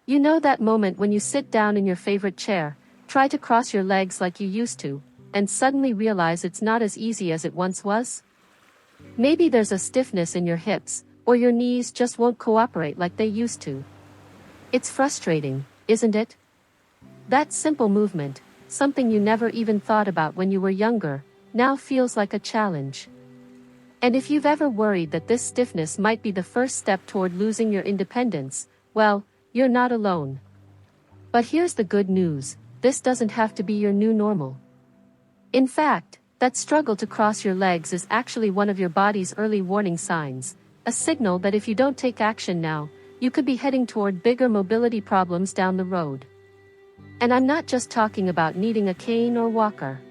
You know that moment when you sit down in your favorite chair, try to cross your legs like you used to, and suddenly realize it's not as easy as it once was? Maybe there's a stiffness in your hips, or your knees just won't cooperate like they used to. It's frustrating, isn't it? That simple movement, something you never even thought about when you were younger, now feels like a challenge. And if you've ever worried that this stiffness might be the first step toward losing your independence, well, you're not alone. But here's the good news, this doesn't have to be your new normal. In fact, that struggle to cross your legs is actually one of your body's early warning signs, a signal that if you don't take action now, you could be heading toward bigger mobility problems down the road. And I'm not just talking about needing a cane or walker.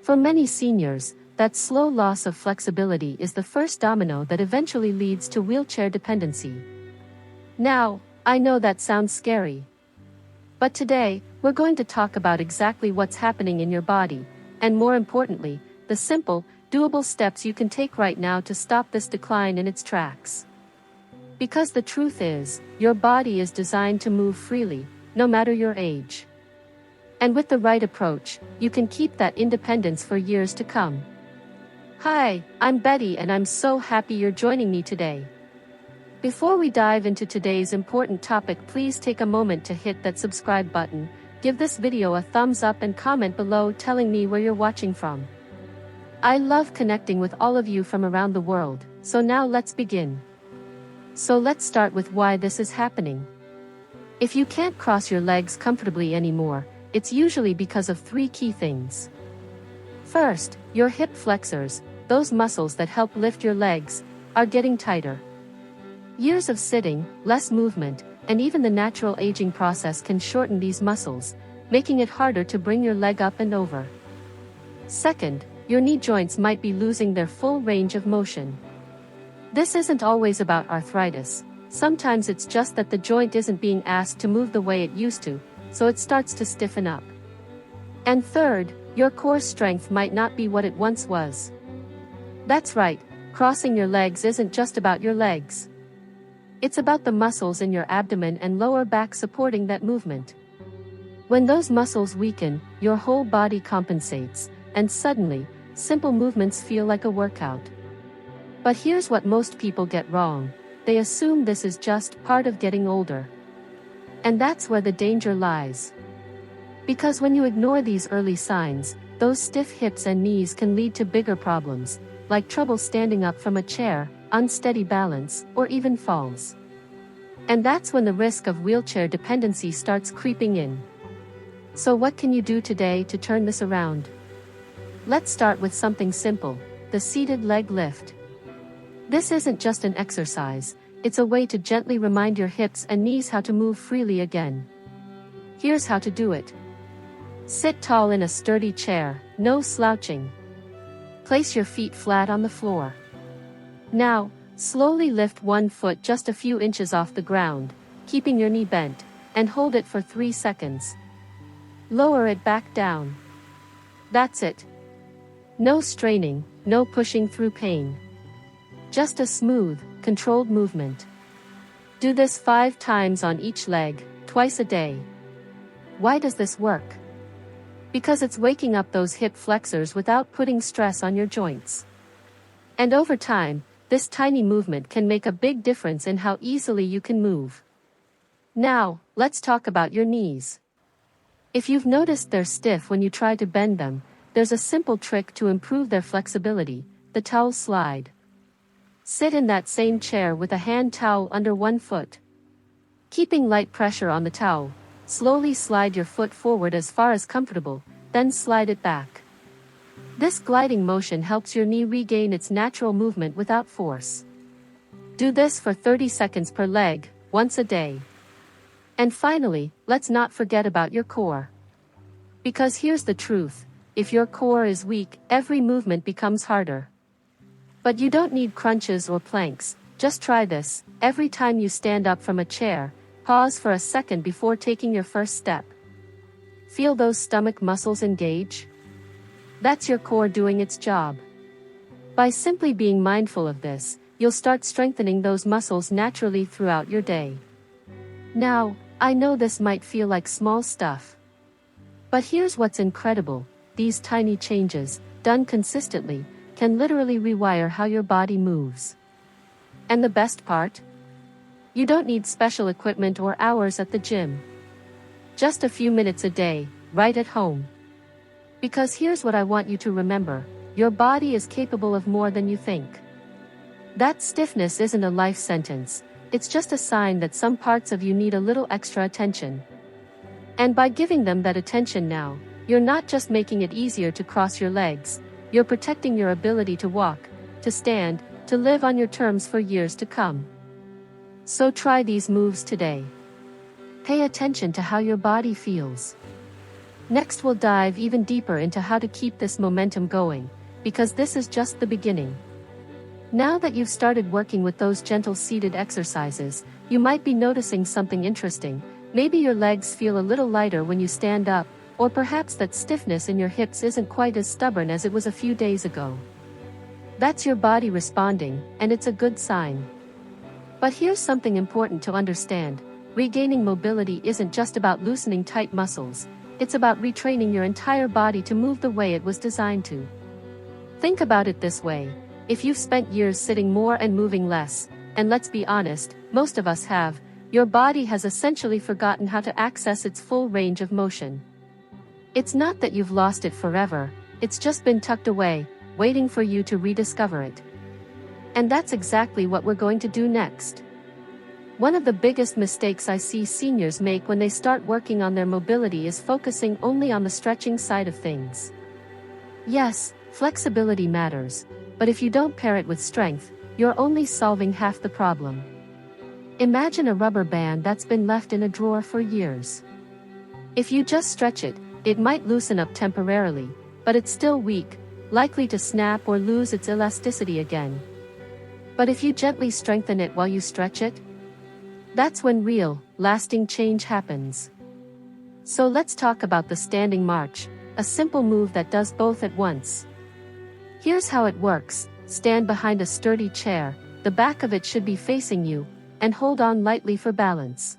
For many seniors, that slow loss of flexibility is the first domino that eventually leads to wheelchair dependency. Now, I know that sounds scary. But today, we're going to talk about exactly what's happening in your body, and more importantly, the simple, doable steps you can take right now to stop this decline in its tracks. Because the truth is, your body is designed to move freely, no matter your age. And with the right approach, you can keep that independence for years to come. Hi, I'm Betty and I'm so happy you're joining me today. Before we dive into today's important topic, please take a moment to hit that subscribe button, give this video a thumbs up and comment below telling me where you're watching from. I love connecting with all of you from around the world, so now let's begin. So let's start with why this is happening. If you can't cross your legs comfortably anymore, it's usually because of three key things. First, your hip flexors, those muscles that help lift your legs, are getting tighter. Years of sitting, less movement, and even the natural aging process can shorten these muscles, making it harder to bring your leg up and over. Second, your knee joints might be losing their full range of motion. This isn't always about arthritis, sometimes it's just that the joint isn't being asked to move the way it used to, so it starts to stiffen up. And third, your core strength might not be what it once was. That's right, crossing your legs isn't just about your legs. It's about the muscles in your abdomen and lower back supporting that movement. When those muscles weaken, your whole body compensates, and suddenly, simple movements feel like a workout. But here's what most people get wrong, they assume this is just part of getting older. And that's where the danger lies. Because when you ignore these early signs, those stiff hips and knees can lead to bigger problems, like trouble standing up from a chair, unsteady balance, or even falls. And that's when the risk of wheelchair dependency starts creeping in. So what can you do today to turn this around? Let's start with something simple, the seated leg lift. This isn't just an exercise, it's a way to gently remind your hips and knees how to move freely again. Here's how to do it. Sit tall in a sturdy chair, no slouching. Place your feet flat on the floor. Now, slowly lift one foot just a few inches off the ground, keeping your knee bent, and hold it for 3 seconds. Lower it back down. That's it. No straining, no pushing through pain. Just a smooth, controlled movement. Do this 5 times on each leg, twice a day. Why does this work? Because it's waking up those hip flexors without putting stress on your joints. And over time, this tiny movement can make a big difference in how easily you can move. Now, let's talk about your knees. If you've noticed they're stiff when you try to bend them, there's a simple trick to improve their flexibility, the towel slide. Sit in that same chair with a hand towel under one foot. Keeping light pressure on the towel, slowly slide your foot forward as far as comfortable, then slide it back. This gliding motion helps your knee regain its natural movement without force. Do this for 30 seconds per leg, once a day. And finally, let's not forget about your core. Because here's the truth, if your core is weak, every movement becomes harder. But you don't need crunches or planks, just try this. Every time you stand up from a chair, pause for a second before taking your first step. Feel those stomach muscles engage? That's your core doing its job. By simply being mindful of this, you'll start strengthening those muscles naturally throughout your day. Now, I know this might feel like small stuff. But here's what's incredible: these tiny changes, done consistently, can literally rewire how your body moves. And the best part? You don't need special equipment or hours at the gym. Just a few minutes a day, right at home. Because here's what I want you to remember: your body is capable of more than you think. That stiffness isn't a life sentence, it's just a sign that some parts of you need a little extra attention. And by giving them that attention now, you're not just making it easier to cross your legs, you're protecting your ability to walk, to stand, to live on your terms for years to come. So try these moves today. Pay attention to how your body feels. Next we'll dive even deeper into how to keep this momentum going, because this is just the beginning. Now that you've started working with those gentle seated exercises, you might be noticing something interesting. Maybe your legs feel a little lighter when you stand up, or perhaps that stiffness in your hips isn't quite as stubborn as it was a few days ago. That's your body responding, and it's a good sign. But here's something important to understand: regaining mobility isn't just about loosening tight muscles, it's about retraining your entire body to move the way it was designed to. Think about it this way: if you've spent years sitting more and moving less, and let's be honest, most of us have, your body has essentially forgotten how to access its full range of motion. It's not that you've lost it forever, it's just been tucked away, waiting for you to rediscover it. And that's exactly what we're going to do next. One of the biggest mistakes I see seniors make when they start working on their mobility is focusing only on the stretching side of things. Yes, flexibility matters, but if you don't pair it with strength, you're only solving half the problem. Imagine a rubber band that's been left in a drawer for years. If you just stretch it, it might loosen up temporarily, but it's still weak, likely to snap or lose its elasticity again. But if you gently strengthen it while you stretch it, that's when real, lasting change happens. So let's talk about the standing march, a simple move that does both at once. Here's how it works: stand behind a sturdy chair, the back of it should be facing you, and hold on lightly for balance.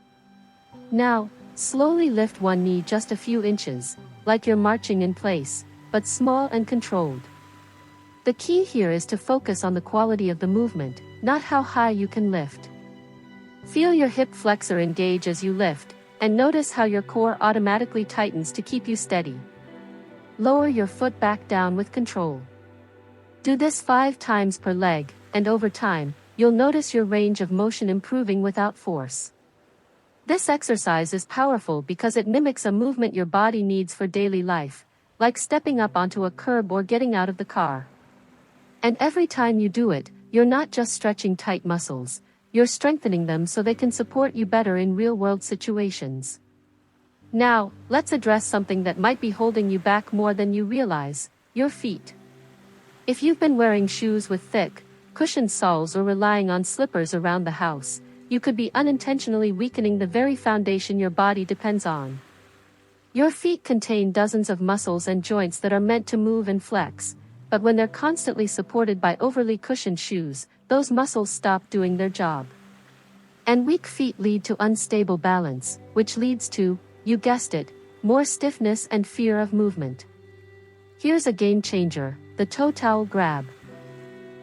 Now, slowly lift one knee just a few inches, like you're marching in place, but small and controlled. The key here is to focus on the quality of the movement, not how high you can lift. Feel your hip flexor engage as you lift, and notice how your core automatically tightens to keep you steady. Lower your foot back down with control. Do this 5 times per leg, and over time, you'll notice your range of motion improving without force. This exercise is powerful because it mimics a movement your body needs for daily life, like stepping up onto a curb or getting out of the car. And every time you do it, you're not just stretching tight muscles, you're strengthening them so they can support you better in real-world situations. Now, let's address something that might be holding you back more than you realize: your feet. If you've been wearing shoes with thick, cushioned soles or relying on slippers around the house, you could be unintentionally weakening the very foundation your body depends on. Your feet contain dozens of muscles and joints that are meant to move and flex, but when they're constantly supported by overly cushioned shoes, those muscles stop doing their job. And weak feet lead to unstable balance, which leads to, you guessed it, more stiffness and fear of movement. Here's a game changer: the toe towel grab.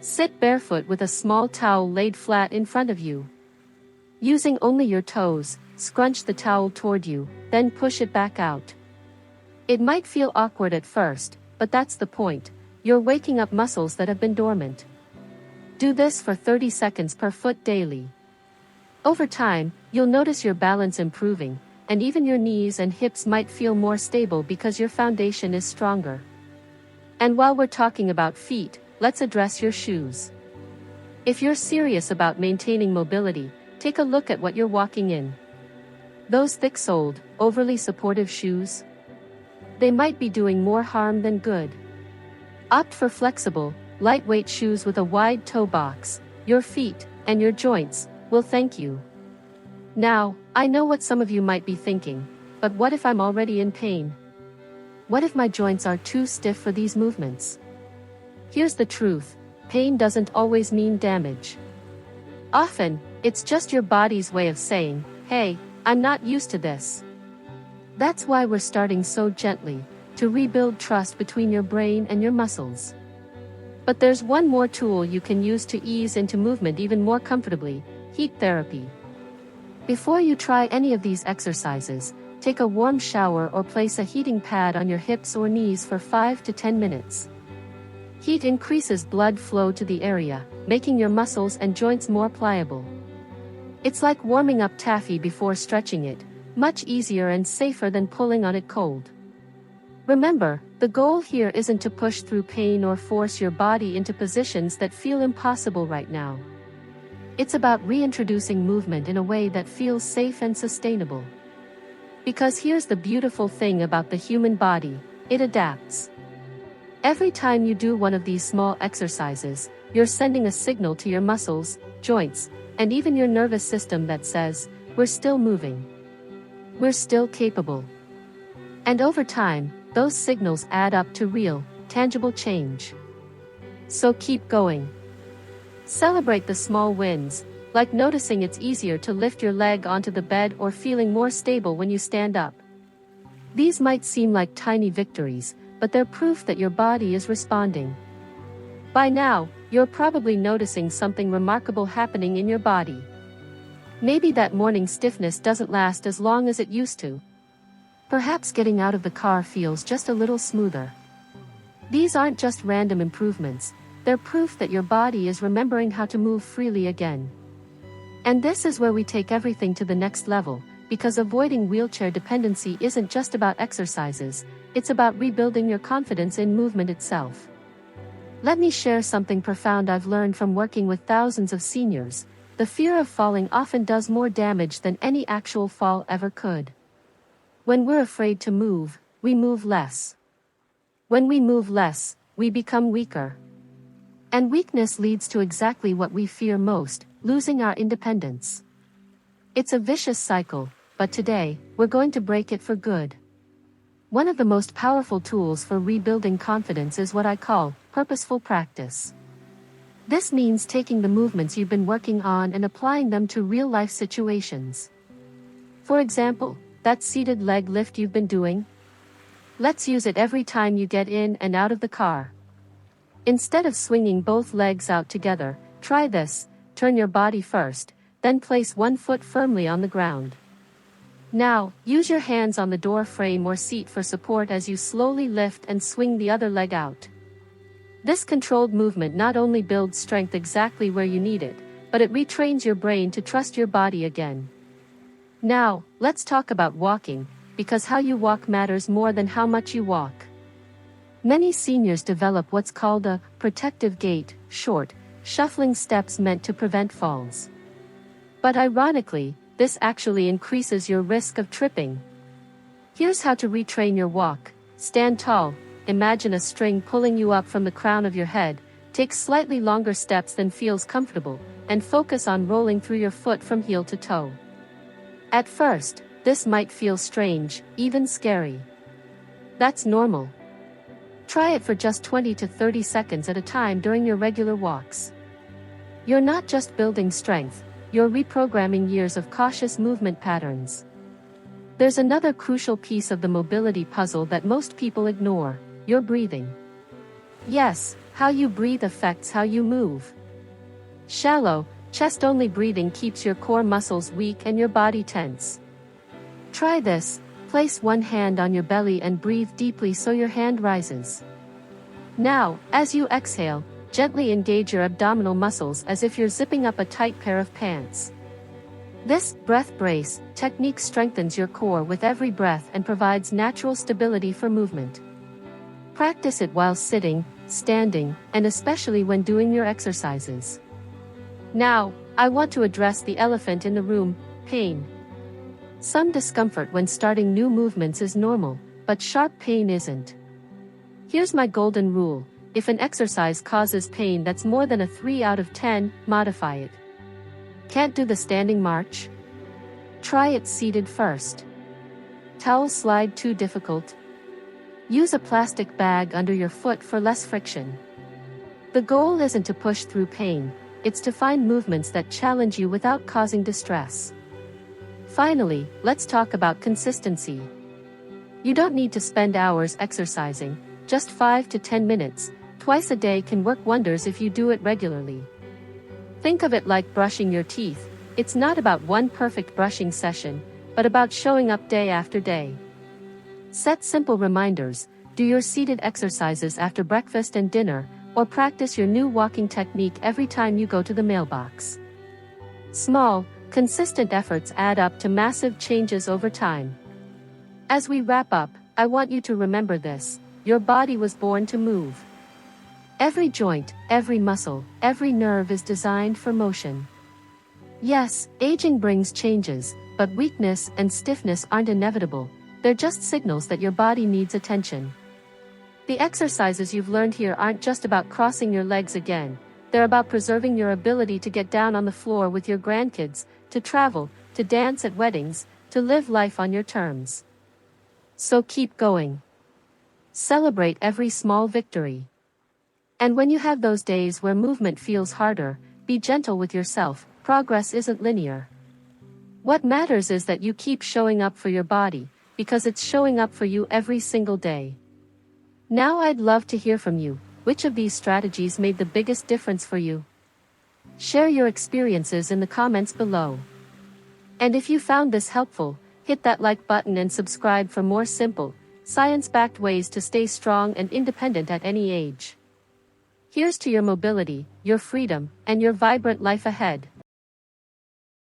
Sit barefoot with a small towel laid flat in front of you. Using only your toes, scrunch the towel toward you, then push it back out. It might feel awkward at first, but that's the point: you're waking up muscles that have been dormant. Do this for 30 seconds per foot daily. Over time, you'll notice your balance improving, and even your knees and hips might feel more stable because your foundation is stronger. And while we're talking about feet, let's address your shoes. If you're serious about maintaining mobility, take a look at what you're walking in. Those thick-soled, overly supportive shoes? They might be doing more harm than good. Opt for flexible, lightweight shoes with a wide toe box. Your feet, and your joints, will thank you. Now, I know what some of you might be thinking: but what if I'm already in pain? What if my joints are too stiff for these movements? Here's the truth: pain doesn't always mean damage. Often, it's just your body's way of saying, hey, I'm not used to this. That's why we're starting so gently, to rebuild trust between your brain and your muscles. But there's one more tool you can use to ease into movement even more comfortably: heat therapy. Before you try any of these exercises, take a warm shower or place a heating pad on your hips or knees for 5 to 10 minutes. Heat increases blood flow to the area, making your muscles and joints more pliable. It's like warming up taffy before stretching it, much easier and safer than pulling on it cold. Remember, the goal here isn't to push through pain or force your body into positions that feel impossible right now. It's about reintroducing movement in a way that feels safe and sustainable. Because here's the beautiful thing about the human body: it adapts. Every time you do one of these small exercises, you're sending a signal to your muscles, joints, and even your nervous system that says, we're still moving. We're still capable. And over time, those signals add up to real, tangible change. So keep going. Celebrate the small wins, like noticing it's easier to lift your leg onto the bed or feeling more stable when you stand up. These might seem like tiny victories, but they're proof that your body is responding. By now, you're probably noticing something remarkable happening in your body. Maybe that morning stiffness doesn't last as long as it used to. Perhaps getting out of the car feels just a little smoother. These aren't just random improvements, they're proof that your body is remembering how to move freely again. And this is where we take everything to the next level, because avoiding wheelchair dependency isn't just about exercises, it's about rebuilding your confidence in movement itself. Let me share something profound I've learned from working with thousands of seniors: the fear of falling often does more damage than any actual fall ever could. When we're afraid to move, we move less. When we move less, we become weaker. And weakness leads to exactly what we fear most: losing our independence. It's a vicious cycle, but today, we're going to break it for good. One of the most powerful tools for rebuilding confidence is what I call purposeful practice. This means taking the movements you've been working on and applying them to real-life situations. For example, that seated leg lift you've been doing? Let's use it every time you get in and out of the car. Instead of swinging both legs out together, try this: turn your body first, then place one foot firmly on the ground. Now, use your hands on the door frame or seat for support as you slowly lift and swing the other leg out. This controlled movement not only builds strength exactly where you need it, but it retrains your brain to trust your body again. Now, let's talk about walking, because how you walk matters more than how much you walk. Many seniors develop what's called a protective gait, short, shuffling steps meant to prevent falls. But ironically, this actually increases your risk of tripping. Here's how to retrain your walk: stand tall, imagine a string pulling you up from the crown of your head, take slightly longer steps than feels comfortable, and focus on rolling through your foot from heel to toe. At first, this might feel strange, even scary. That's normal. Try it for just 20 to 30 seconds at a time during your regular walks. You're not just building strength, you're reprogramming years of cautious movement patterns. There's another crucial piece of the mobility puzzle that most people ignore: your breathing. Yes, how you breathe affects how you move. Shallow, chest-only breathing keeps your core muscles weak and your body tense. Try this: place one hand on your belly and breathe deeply so your hand rises. Now, as you exhale, gently engage your abdominal muscles as if you're zipping up a tight pair of pants. This breath brace technique strengthens your core with every breath and provides natural stability for movement. Practice it while sitting, standing, and especially when doing your exercises. Now, I want to address the elephant in the room: pain. Some discomfort when starting new movements is normal, but sharp pain isn't. Here's my golden rule: if an exercise causes pain that's more than a 3 out of 10, modify it. Can't do the standing march? Try it seated first. Towel slide too difficult? Use a plastic bag under your foot for less friction. The goal isn't to push through pain, it's to find movements that challenge you without causing distress. Finally, let's talk about consistency. You don't need to spend hours exercising, just 5 to 10 minutes, twice a day can work wonders if you do it regularly. Think of it like brushing your teeth. It's not about one perfect brushing session, but about showing up day after day. Set simple reminders, do your seated exercises after breakfast and dinner, or practice your new walking technique every time you go to the mailbox. Small, consistent efforts add up to massive changes over time. As we wrap up, I want you to remember this: your body was born to move. Every joint, every muscle, every nerve is designed for motion. Yes, aging brings changes, but weakness and stiffness aren't inevitable, they're just signals that your body needs attention. The exercises you've learned here aren't just about crossing your legs again, they're about preserving your ability to get down on the floor with your grandkids, to travel, to dance at weddings, to live life on your terms. So keep going. Celebrate every small victory. And when you have those days where movement feels harder, be gentle with yourself. Progress isn't linear. What matters is that you keep showing up for your body, because it's showing up for you every single day. Now I'd love to hear from you. Which of these strategies made the biggest difference for you? Share your experiences in the comments below. And if you found this helpful, hit that like button and subscribe for more simple, science-backed ways to stay strong and independent at any age. Here's to your mobility, your freedom, and your vibrant life ahead.